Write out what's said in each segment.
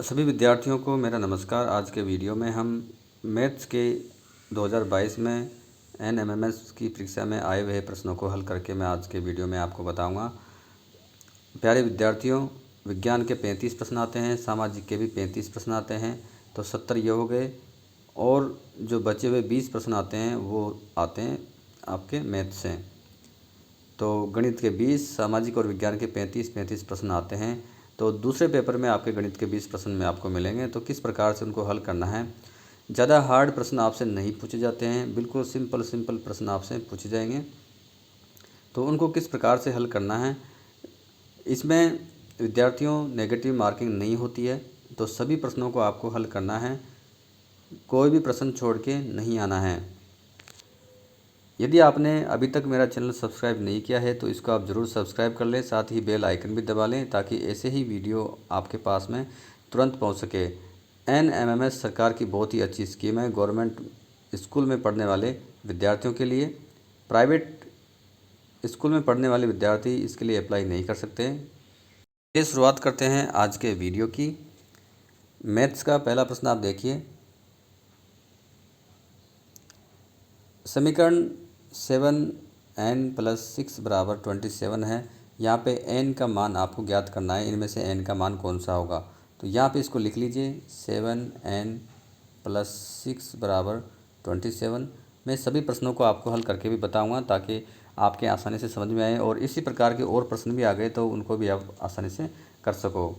सभी विद्यार्थियों को मेरा नमस्कार। आज के वीडियो में हम मैथ्स के 2022 में एनएमएमएस की परीक्षा में आए हुए प्रश्नों को हल करके मैं आज के वीडियो में आपको बताऊंगा। प्यारे विद्यार्थियों, विज्ञान के 35 प्रश्न आते हैं, सामाजिक के भी 35 प्रश्न आते हैं, तो 70 ये हो गए। और जो बचे हुए 20 प्रश्न आते हैं वो आते हैं आपके मैथ से। तो गणित के 20, सामाजिक और विज्ञान के 35 प्रश्न आते हैं। तो दूसरे पेपर में आपके गणित के 20 प्रश्न में आपको मिलेंगे। तो किस प्रकार से उनको हल करना है, ज़्यादा हार्ड प्रश्न आपसे नहीं पूछे जाते हैं, बिल्कुल सिंपल प्रश्न आपसे पूछे जाएंगे। तो उनको किस प्रकार से हल करना है, इसमें विद्यार्थियों नेगेटिव मार्किंग नहीं होती है। तो सभी प्रश्नों को आपको हल करना है, कोई भी प्रश्न छोड़ के नहीं आना है। यदि आपने अभी तक मेरा चैनल सब्सक्राइब नहीं किया है तो इसको आप ज़रूर सब्सक्राइब कर लें, साथ ही बेल आइकन भी दबा लें ताकि ऐसे ही वीडियो आपके पास में तुरंत पहुंच सके। एनएमएमएस सरकार की बहुत ही अच्छी स्कीम है गवर्नमेंट स्कूल में पढ़ने वाले विद्यार्थियों के लिए। प्राइवेट स्कूल में पढ़ने वाले विद्यार्थी इसके लिए अप्लाई नहीं कर सकते। ये शुरुआत करते हैं आज के वीडियो की। मैथ्स का पहला प्रश्न आप देखिए। समीकरण 7n+6 = 27 है। यहाँ पे n का मान आपको ज्ञात करना है, इनमें से n का मान कौन सा होगा। तो यहाँ पे इसको लिख लीजिए 7n+6 = 27। मैं सभी प्रश्नों को आपको हल करके भी बताऊंगा ताकि आपके आसानी से समझ में आए, और इसी प्रकार के और प्रश्न भी आ गए तो उनको भी आप आसानी से कर सको।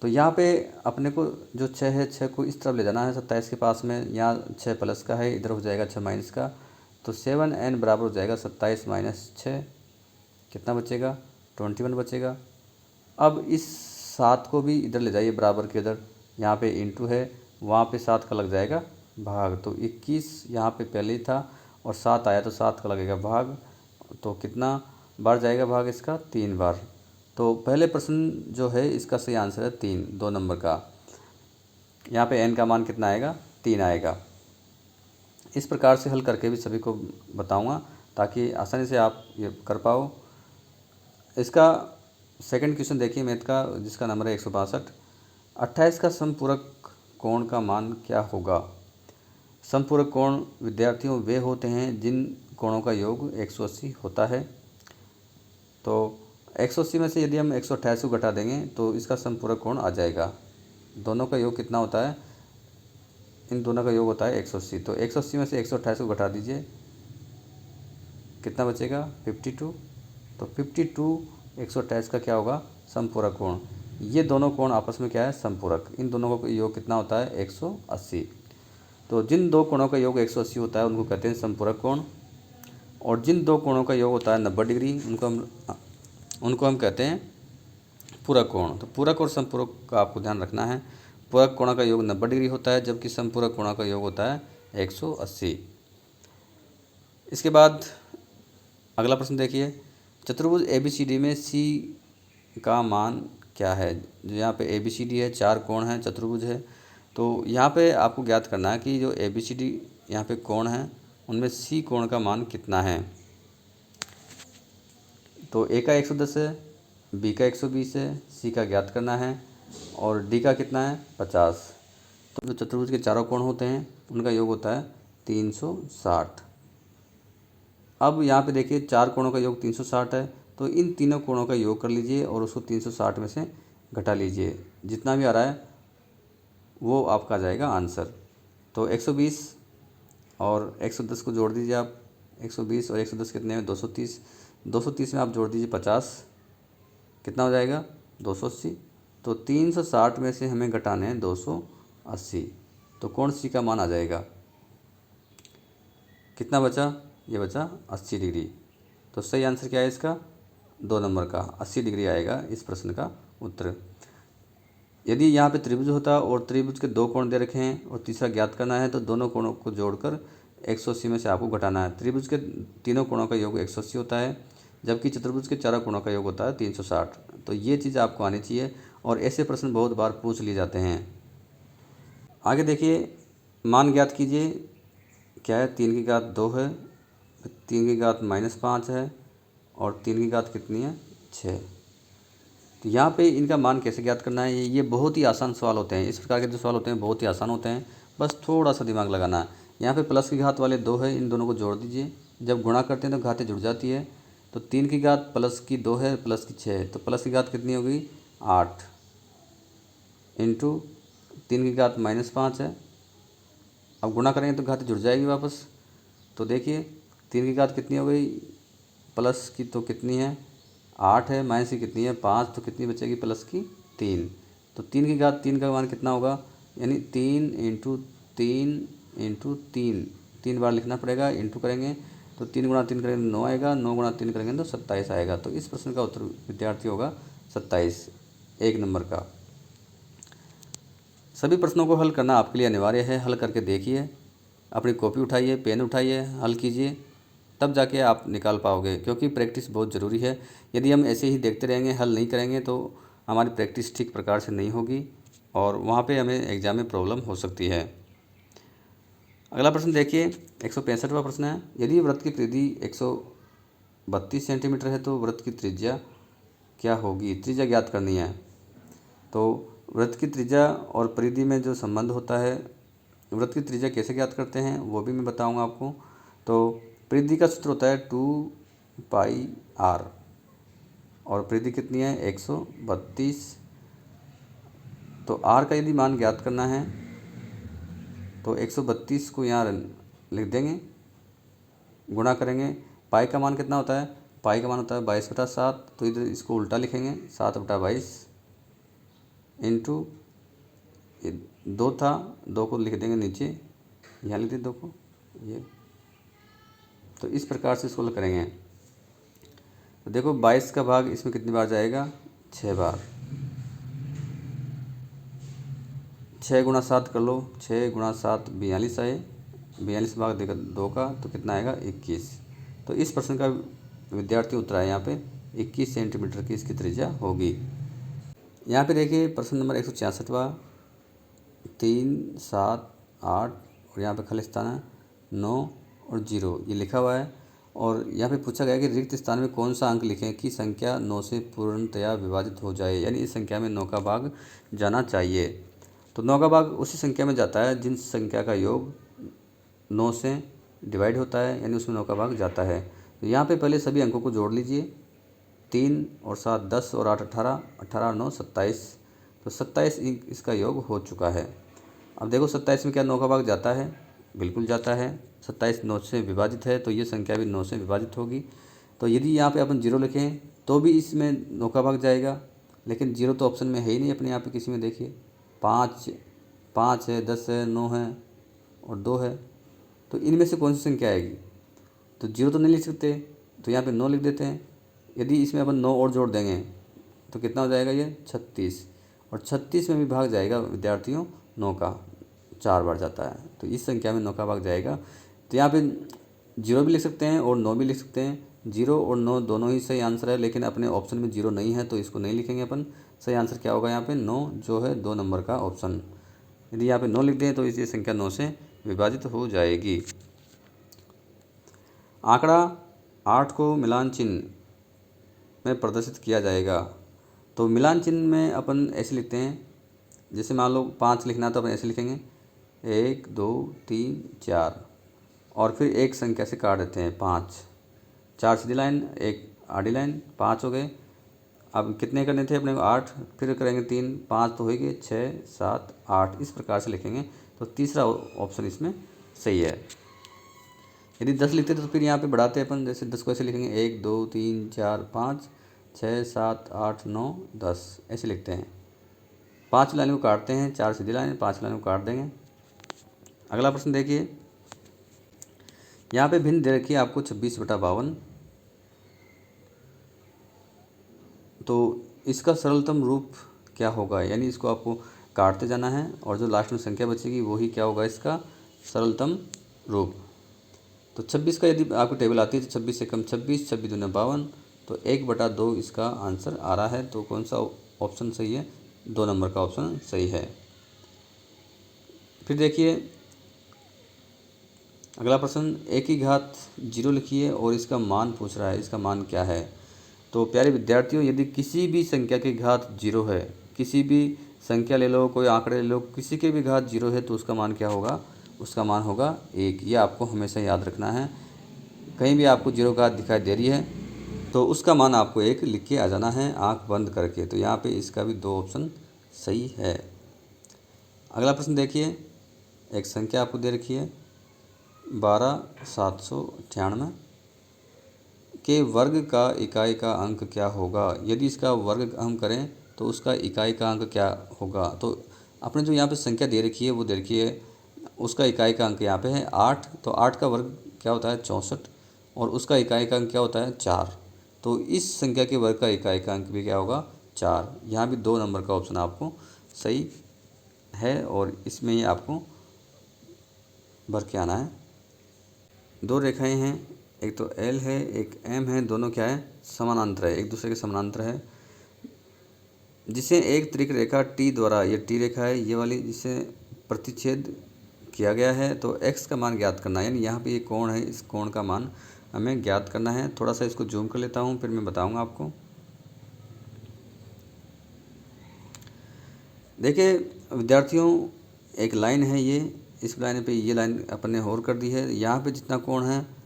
तो यहाँ पे अपने को जो 6 है, 6 को इस तरफ ले जाना है 27 के पास में। यहाँ 6 प्लस का है, इधर हो जाएगा 6 माइनस का। तो 7n बराबर हो जाएगा 27 - 6, कितना बचेगा 21 बचेगा। अब इस 7 को भी इधर ले जाइए बराबर के इधर, यहाँ पे इंटू है, वहाँ पे 7 का लग जाएगा भाग। तो 21 यहाँ पे पहले ही था और 7 आया तो 7 का लगेगा भाग। तो कितना बार जाएगा भाग इसका, 3 बार। तो पहले प्रश्न जो है इसका सही आंसर है 3, 2 नंबर का। यहाँ पे n का मान कितना आएगा, 3 आएगा। इस प्रकार से हल करके भी सभी को बताऊंगा ताकि आसानी से आप ये कर पाओ। इसका सेकंड क्वेश्चन देखिए मैथ का, जिसका नंबर है 162। 28 का समपूरक कोण का मान क्या होगा। समपूरक कोण विद्यार्थियों वे होते हैं जिन कोणों का योग 180 होता है। तो 180 में से यदि हम 128 को घटा देंगे तो इसका समपूरक कोण आ जाएगा। दोनों का योग कितना होता है, इन दोनों का योग होता है 180। तो 180 में से 128 को घटा दीजिए, कितना बचेगा 52। तो 52 128 का क्या होगा, समपूरक कोण। ये दोनों कोण आपस में क्या है, समपूरक। इन दोनों का योग कितना होता है 180। तो जिन दो कोणों का योग 180 होता है उनको कहते हैं समपूरक कोण, और जिन दो कोणों का योग होता है 90 डिग्री उनको हम कहते हैं पूरक कोण। तो पूरक और समपूरक का आपको ध्यान रखना है। पूरक कोण का योग 90 डिग्री होता है जबकि समपूरक कोण का योग होता है 180। इसके बाद अगला प्रश्न देखिए। चतुर्भुज ABCD में C का मान क्या है। जो यहाँ पे ABCD है, 4 कोण हैं, चतुर्भुज है। तो यहाँ पे आपको ज्ञात करना है कि जो ABCD यहाँ पे कोण है उनमें C कोण का मान कितना है। तो A का 110 है, B का 120 है, C का ज्ञात करना है, और D का कितना है 50। तो जो चतुर्भुज के चारों कोण होते हैं उनका योग होता है 360। अब यहाँ पे देखिए 4 कोणों का योग 360 है, तो इन तीनों कोणों का योग कर लीजिए और उसको 360 में से घटा लीजिए। जितना भी आ रहा है वो आपका आ जाएगा आंसर। तो 120 और 110 को जोड़ दीजिए आप। 120 और 110 कितने में 230। 230 में आप जोड़ दीजिए 50, कितना हो जाएगा 280। तो 360 में से हमें घटाने हैं 280। तो कोण C का मान आ जाएगा, कितना बचा, ये बचा 80 डिग्री। तो सही आंसर क्या है इसका, 2 नंबर का 80 डिग्री आएगा इस प्रश्न का उत्तर। यदि यहाँ पे त्रिभुज होता और त्रिभुज के 2 कोण दे रखे हैं और तीसरा ज्ञात करना है तो दोनों कोणों को जोड़कर 180 में से आपको घटाना है। त्रिभुज के तीनों कोणों का योग 180 होता है जबकि चतुर्भुज के चारों कोणों का योग होता है 360। तो ये चीज़ आपको आनी चाहिए और ऐसे प्रश्न बहुत बार पूछ लिए जाते हैं। आगे देखिए, मान ज्ञात कीजिए। क्या है, 3 की घात 2 है, 3 की घात -5 है, और 3 की घात कितनी है 6। तो यहाँ पे इनका मान कैसे ज्ञात करना है, ये बहुत ही आसान सवाल होते हैं। इस प्रकार के जो सवाल होते हैं बहुत ही आसान होते हैं, बस थोड़ा सा दिमाग लगाना है। यहाँ पे प्लस की घात वाले 2 है, इन दोनों को जोड़ दीजिए। जब गुणा करते हैं तो घातें जुड़ जाती है। तो 3 की घात प्लस की 2 है, प्लस की 6 है, तो प्लस की घात कितनी होगी 8 इंटू 3 की घात -5 है। अब गुणा करेंगे तो घातें जुड़ जाएगी वापस। तो देखिए 3 की घात कितनी हो गई, प्लस की तो कितनी है 8 है, माइनस की कितनी है 5, तो कितनी बचेगी प्लस की 3। तो 3 की घात 3 का मान कितना होगा, यानी 3 इंटू 3 इंटू 3, 3 बार लिखना पड़ेगा, इंटू करेंगे तो 3 गुणा 3 करेंगे 9 आएगा, 9 गुणा 3 करेंगे तो 27 आएगा। तो इस प्रश्न का उत्तर विद्यार्थी होगा 27, 1 नंबर का। सभी प्रश्नों को हल करना आपके लिए अनिवार्य है। हल करके देखिए, अपनी कॉपी उठाइए, पेन उठाइए, हल कीजिए, तब जाके आप निकाल पाओगे, क्योंकि प्रैक्टिस बहुत ज़रूरी है। यदि हम ऐसे ही देखते रहेंगे, हल नहीं करेंगे, तो हमारी प्रैक्टिस ठीक प्रकार से नहीं होगी और वहाँ पे हमें एग्ज़ाम में प्रॉब्लम हो सकती है। अगला प्रश्न देखिए, 165वां प्रश्न है। यदि वृत्त की परिधि 132 सेंटीमीटर है तो वृत्त की त्रिज्या क्या होगी, त्रिज्या ज्ञात करनी है। तो वृत्त की त्रिज्या और परिधि में जो संबंध होता है, वृत्त की त्रिज्या कैसे ज्ञात करते हैं वो भी मैं बताऊंगा आपको। तो परिधि का सूत्र होता है 2πr और परिधि कितनी है 132। तो r का यदि मान ज्ञात करना है तो 132 को यहाँ लिख देंगे, गुणा करेंगे। पाई का मान कितना होता है, पाई का मान होता है 22/7, तो इधर इसको उल्टा लिखेंगे 7/22 इंटू 2 था, 2 को लिख देंगे नीचे, यहाँ लिख दें 2 को ये। तो इस प्रकार से इसको करेंगे। तो देखो 22 का भाग इसमें कितनी बार जाएगा, 6 बार। 6 गुणा 7 कर लो, 6 गुणा 7 42 आए, 42 भाग देगा 2 का, तो कितना आएगा 21। तो इस प्रश्न का विद्यार्थी उत्तर है यहाँ पे 21 सेंटीमीटर की इसकी त्रिज्या होगी। यहाँ पे देखिए प्रश्न नंबर 166वां, 3, 7, 8 और यहाँ पे खाली स्थान है 9 और 0 ये लिखा हुआ है। और यहाँ पे पूछा गया कि रिक्त स्थान में कौन सा अंक लिखें कि संख्या 9 से पूर्णतया विभाजित हो जाए, यानी इस संख्या में 9 का भाग जाना चाहिए। तो 9 का भाग उसी संख्या में जाता है जिन संख्या का योग 9 से डिवाइड होता है, यानी उसमें 9 का भाग जाता है। तो यहाँ पे पहले सभी अंकों को जोड़ लीजिए, 3 और 7 10 और 8 18, 18 और 9 27, तो 27 इसका योग हो चुका है। अब देखो 27 में क्या 9 का भाग जाता है, बिल्कुल जाता है। 27 9 से विभाजित है तो ये संख्या भी 9 से विभाजित होगी। तो यदि यहाँ पे अपन 0 लिखें तो भी इसमें 9 का भाग जाएगा, लेकिन 0 तो ऑप्शन में है ही नहीं अपने यहाँ पे किसी में। देखिए 5 है, 10 है, 9 है और 2 है, तो इनमें से कौन सी संख्या आएगी। तो 0 तो नहीं लिख सकते, तो यहाँ पे 9 लिख देते हैं। यदि इसमें अपन 9 और जोड़ देंगे तो कितना हो जाएगा ये 36, और 36 में भी भाग जाएगा विद्यार्थियों 9 का, 4 बार जाता है, तो इस संख्या में 9 का भाग जाएगा। तो यहाँ पे 0 भी लिख सकते हैं और 9 भी लिख सकते हैं। 0 और 9 दोनों ही सही आंसर है, लेकिन अपने ऑप्शन में 0 नहीं है तो इसको नहीं लिखेंगे अपन। सही आंसर क्या होगा यहाँ पे 9, जो है 2 नंबर का ऑप्शन। यदि यहाँ पे 9 लिख दें तो इसी संख्या 9 से विभाजित हो जाएगी। आंकड़ा 8 को मिलान चिन्ह में प्रदर्शित किया जाएगा। तो मिलान चिन्ह में अपन ऐसे लिखते हैं, जैसे मान लो 5 लिखना तो अपन ऐसे लिखेंगे 1 2 3 4, और फिर एक संख्या से काट देते हैं 5, 4 सीधी लाइन, एक आड़ी लाइन, 5 हो गए। अब कितने करने थे अपने को 8, फिर करेंगे 3, 5 तो हो गए, 6 7 8, इस प्रकार से लिखेंगे। तो तीसरा ऑप्शन इसमें सही है। यदि 10 लिखते तो फिर यहाँ पे बढ़ाते अपन, जैसे 10 को ऐसे लिखेंगे 1 2 3 4 5 6 7 8 9 10, ऐसे लिखते हैं। 5 लाइन को काटते हैं, 4 सीधी लाइन, 5 लाइन को काट देंगे। अगला प्रश्न देखिए, यहाँ पे भिन्न दे रखी है आपको 26/52। तो इसका सरलतम रूप क्या होगा, यानी इसको आपको काटते जाना है और जो लास्ट में संख्या बचेगी वही क्या होगा इसका सरलतम रूप। तो 26 का यदि आपको टेबल आती है तो 26 से कम 26, 26 दूना 52, तो 1/2 इसका आंसर आ रहा है। तो कौन सा ऑप्शन सही है, 2 नंबर का ऑप्शन सही है। फिर देखिए अगला प्रश्न, 1 की घात 0 लिखिए और इसका मान पूछ रहा है, इसका मान क्या है। तो प्यारे विद्यार्थियों, यदि किसी भी संख्या की घात 0 है, किसी भी संख्या ले लो, कोई आंकड़े ले लो, किसी की भी घात 0 है तो उसका मान क्या होगा? उसका मान होगा 1। ये आपको हमेशा याद रखना है। कहीं भी आपको 0 घात दिखाई दे रही है तो उसका मान आपको 1 लिख के आ जाना है आंख बंद करके। तो यहाँ पे इसका भी 2 ऑप्शन सही है। अगला प्रश्न देखिए, एक संख्या आपको दे रखी है 12798 के वर्ग का इकाई का अंक क्या होगा? यदि इसका वर्ग हम करें तो उसका इकाई का अंक क्या होगा? तो अपने जो यहाँ पे संख्या दे रखी है वो दे रखी है, उसका इकाई का अंक यहाँ पे है 8। तो 8 का वर्ग क्या होता है? 64। और उसका इकाई का अंक क्या होता है? 4। तो इस संख्या के वर्ग का इकाई का अंक भी क्या होगा? 4। यहाँ भी 2 नंबर का ऑप्शन आपको सही है और इसमें ही आपको भर के आना है। 2 रेखाएं हैं, एक तो एल है एक एम है, दोनों क्या है? समानांतर है, एक दूसरे के समानांतर है। जिसे एक त्रिक रेखा टी द्वारा, ये टी रेखा है ये वाली, जिसे प्रतिच्छेद किया गया है, तो x का मान ज्ञात करना है। यानी यहाँ पे ये कोण है, इस कोण का मान हमें ज्ञात करना है। थोड़ा सा इसको जूम कर लेता हूँ फिर मैं बताऊँगा आपको। देखिए विद्यार्थियों, एक लाइन है ये, इस लाइन पे ये लाइन अपन ने होर कर दी है। यहाँ पे जितना कोण है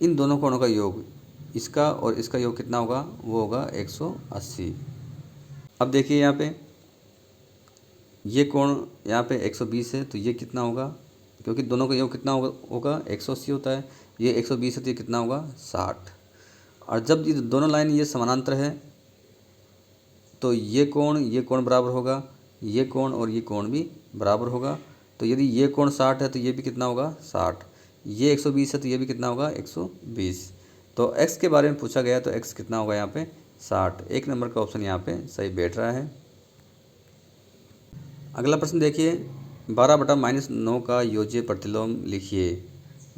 इन दोनों कोणों का योग, इसका और इसका योग कितना होगा? वो होगा 180। अब देखिए यहाँ पे ये कोण यहाँ पे 120 है, तो ये कितना होगा? क्योंकि दोनों का योग कितना होगा 180 होता है। ये 120 है तो ये कितना होगा? 60। और जब ये दोनों लाइन ये समानांतर है तो ये कोण बराबर होगा, ये कोण और ये कोण भी बराबर होगा। तो यदि ये कोण 60 है तो ये भी कितना होगा? 60। ये 120 है तो ये भी कितना होगा? 120। तो x के बारे में पूछा गया तो x कितना होगा यहाँ पे? 60। 1 नंबर का ऑप्शन यहाँ पे सही बैठ रहा है। अगला प्रश्न देखिए, 12/-9 का योज्य प्रतिलोम लिखिए।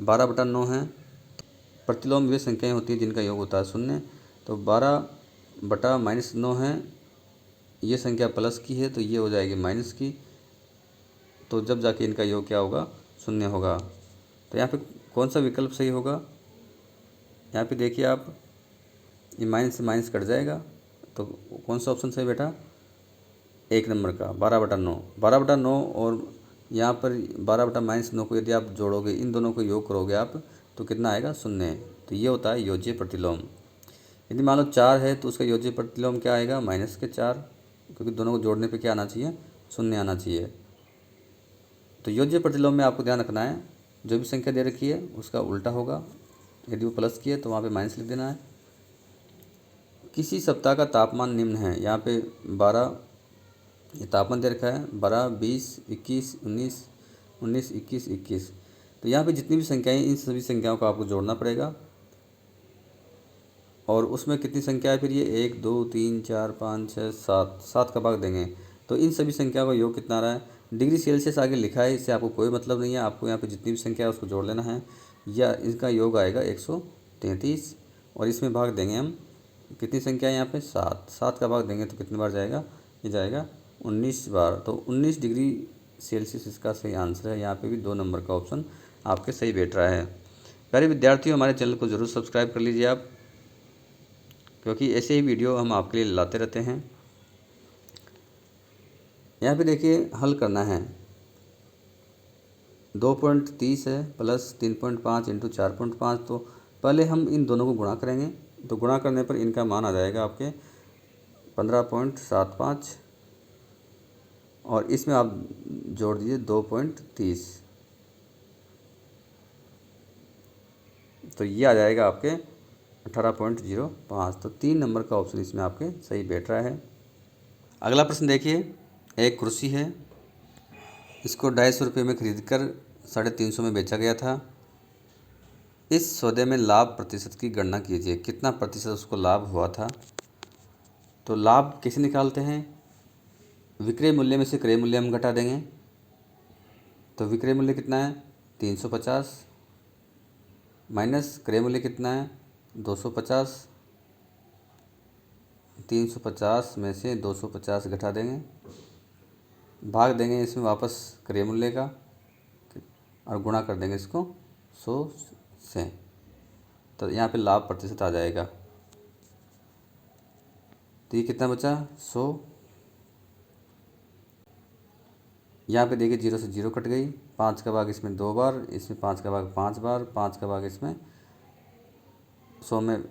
12/9 है, प्रतिलोम वे संख्याएं होती हैं जिनका योग होता है 0। तो 12/-9 है, ये संख्या प्लस की है तो ये हो जाएगी माइनस की। तो जब जाके इनका योग क्या होगा? 0 होगा। तो यहाँ पे कौन सा विकल्प सही होगा? यहाँ पे देखिए आप, ये माइनस से माइनस कट जाएगा, तो कौन सा ऑप्शन सही बेटा? 1 नंबर का 12/9। 12/9 और यहाँ पर 12/-9 को यदि आप जोड़ोगे, इन दोनों को योग करोगे आप, तो कितना आएगा? 0। तो ये होता है योज्य प्रतिलोम। यदि मान लो 4 है तो उसका योज्य प्रतिलोम क्या आएगा? -4, क्योंकि दोनों को जोड़ने पे क्या आना चाहिए? 0 आना चाहिए। तो योज्य प्रतिलोम में आपको ध्यान रखना है, जो भी संख्या दे रखी है उसका उल्टा होगा। यदि वो प्लस की है तो वहाँ पे माइनस लिख देना है। किसी सप्ताह का तापमान निम्न है, यहाँ पे 12 ये तापमान दे रखा है, 12, 20, 21, 19, 19, 21, 21। तो यहाँ पे जितनी भी संख्याएं, इन सभी संख्याओं को आपको जोड़ना पड़ेगा। और उसमें कितनी संख्या है फिर? ये 1, 2, 3, 4, 5, 6, 7, 7 का भाग देंगे तो इन सभी संख्याओं का योग कितना आ रहा है? डिग्री सेल्सियस आगे लिखा है, इससे आपको कोई मतलब नहीं है। आपको यहाँ पे जितनी भी संख्या है उसको जोड़ लेना है, या इसका योग आएगा 133। और इसमें भाग देंगे हम, कितनी संख्या है यहाँ पे? 7। 7 का भाग देंगे तो कितनी बार जाएगा? ये जाएगा 19 बार। तो 19 डिग्री सेल्सियस इसका सही आंसर है। यहाँ पे भी 2 नंबर का ऑप्शन आपके सही बैठ रहा है। प्यारे विद्यार्थियों, हमारे चैनल को ज़रूर सब्सक्राइब कर लीजिए आप, क्योंकि ऐसे ही वीडियो हम आपके लिए लाते रहते हैं। यहाँ पे देखिए हल करना है, 2.30 है प्लस 3.5 इंटू 4.5। तो पहले हम इन दोनों को गुणा करेंगे, तो गुणा करने पर इनका मान आ जाएगा आपके 15.75। और इसमें आप जोड़ दीजिए 2.30, तो ये आ जाएगा आपके 18.05। तो 3 नंबर का ऑप्शन इसमें आपके सही बैठ रहा है। अगला प्रश्न देखिए, एक कुर्सी है, इसको 250 रुपये में खरीद कर 350 में बेचा गया था। इस सौदे में लाभ प्रतिशत की गणना कीजिए, कितना प्रतिशत उसको लाभ हुआ था? तो लाभ कैसे निकालते हैं? विक्रय मूल्य में से क्रय मूल्य हम घटा देंगे। तो विक्रय मूल्य कितना है? 350 माइनस क्रय मूल्य कितना है? 250। 350 में से 250 घटा देंगे, भाग देंगे इसमें वापस क्रय मूल्य का और गुणा कर देंगे इसको 100 से। तो यहाँ पे लाभ प्रतिशत आ जाएगा। तो ये कितना बचा 100। यहाँ पे देखिए 0 से 0 कट गई, 5 का भाग इसमें 2 बार, इसमें 5 का भाग 5 बार, 5 का भाग इसमें 100 में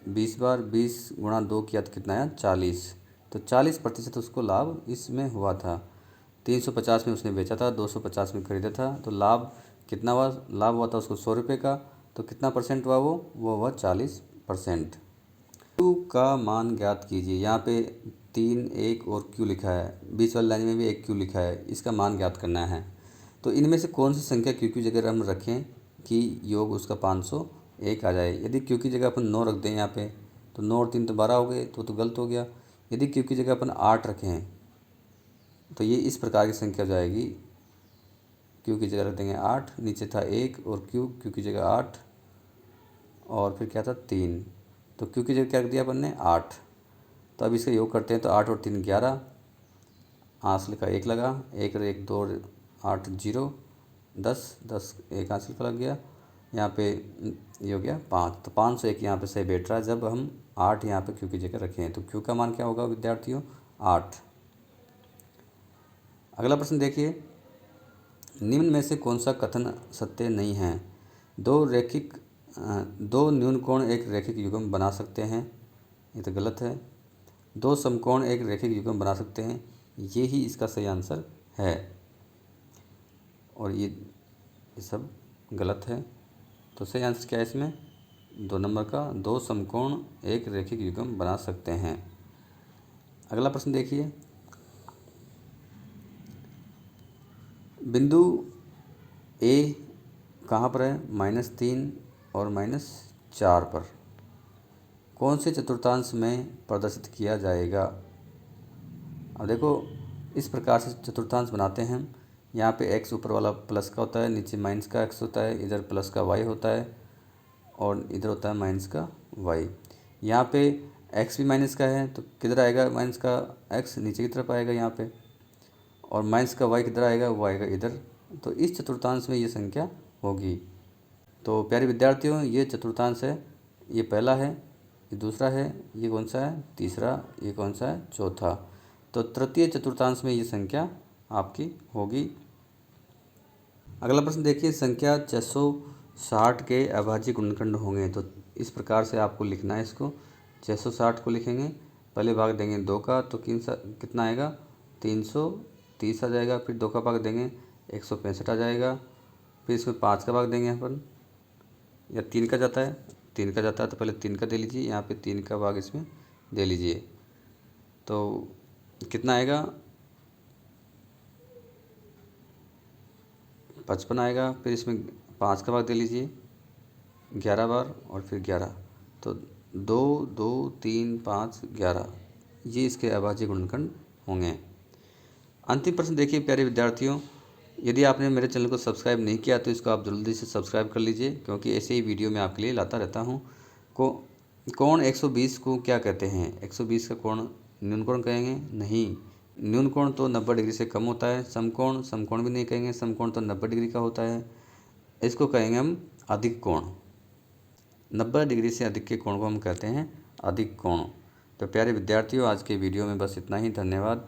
20 बार, 20 गुणा 2 किया तो कितना आया 40। तो 40% उसको लाभ इसमें हुआ था। 350 में उसने बेचा था, 250 में खरीदा था, तो लाभ कितना हुआ? लाभ हुआ था उसको 100 रुपये का। तो कितना परसेंट हुआ वो हुआ 40%। Q का मान ज्ञात कीजिए। यहाँ पे 3 1 और Q लिखा है, बीच वाली लाइन में भी एक Q लिखा है, इसका मान ज्ञात करना है। तो इनमें से कौन सी संख्या Q की जगह हम रखें कि योग उसका 501 आ जाए। यदि Q की जगह अपन 9 रख दें यहाँ पे, तो 9 और 3 तो 12 हो गए, तो गलत हो गया। यदि Q की जगह अपन 8 रखें तो ये इस प्रकार की संख्या हो जाएगी। Q की जगह रख देंगे 8, नीचे था 1 और Q की जगह 8 और फिर क्या था 3, तो Q की जगह क्या रख दिया अपन ने 8। तो अब इसका योग करते हैं तो 8 और 3 11, हासिल का 1 लगा, 1 और 1 2 8 0 10 10 एक हासिल का लग गया। यहाँ पे ये हो गया 5, तो 501 यहाँ पे सही बैठ रहा है जब हम 8 यहाँ पे Q की जगह रखें। तो Q का मान क्या होगा विद्यार्थियों 8। अगला प्रश्न देखिए, निम्न में से कौन सा कथन सत्य नहीं है? दो न्यून कोण एक रैखिक युग्म बना सकते हैं, ये तो गलत है। 2 समकोण एक रैखिक युग्म बना सकते हैं, ये ही इसका सही आंसर है, और ये सब गलत है। तो सही आंसर क्या है इसमें 2 नंबर का, 2 समकोण एक रैखिक युग्म बना सकते हैं। अगला प्रश्न देखिए, बिंदु ए कहाँ पर है? -3 और -4 पर। कौन से चतुर्थांश में प्रदर्शित किया जाएगा? अब देखो इस प्रकार से चतुर्थांश बनाते हैं हम। यहाँ पे x ऊपर वाला प्लस का होता है, नीचे माइनस का x होता है, इधर प्लस का y होता है और इधर होता है माइनस का y। यहाँ पे x भी माइनस का है तो किधर आएगा माइनस का x? नीचे की तरफ आएगा यहाँ पे, और माइनस का y किधर आएगा? वो आएगा इधर। तो इस चतुर्थांश में ये संख्या होगी। तो प्यारे विद्यार्थियों, ये चतुर्थांश है, ये पहला है, ये दूसरा है, ये कौन सा है? तीसरा, ये कौन सा है? चौथा। तो तृतीय चतुर्थांश में ये संख्या आपकी होगी। अगला प्रश्न देखिए, संख्या 660 के अभाज्य गुणनखंड होंगे। तो इस प्रकार से आपको लिखना है इसको। 660 को लिखेंगे, पहले भाग देंगे 2 का तो कितना आएगा 330 आ जाएगा। फिर 2 का भाग देंगे 165 आ जाएगा। फिर इसमें 5 का भाग देंगे अपन, या 3 का जाता है, 3 का जाता है तो पहले 3 का दे लीजिए, यहाँ पे 3 का भाग इसमें दे लीजिए। तो कितना आएगा 55 आएगा। फिर इसमें 5 का भाग दे लीजिए 11 बार और फिर 11, तो 2 2 3 5 11, ये इसके अभाज्य गुणनखंड होंगे। अंतिम प्रश्न देखिए प्यारे विद्यार्थियों, यदि आपने मेरे चैनल को सब्सक्राइब नहीं किया तो इसको आप जल्दी से सब्सक्राइब कर लीजिए, क्योंकि ऐसे ही वीडियो मैं आपके लिए लाता रहता हूँ। कोण 120 को क्या कहते हैं? 120 का कोण न्यून कोण कहेंगे? नहीं, न्यून कोण तो 90 डिग्री से कम होता है। समकोण भी नहीं कहेंगे, समकोण तो 90 डिग्री का होता है। इसको कहेंगे हम अधिक कोण। 90 डिग्री से अधिक के कोण को हम कहते हैं अधिक कोण। तो प्यारे विद्यार्थियों, आज के वीडियो में बस इतना ही। धन्यवाद।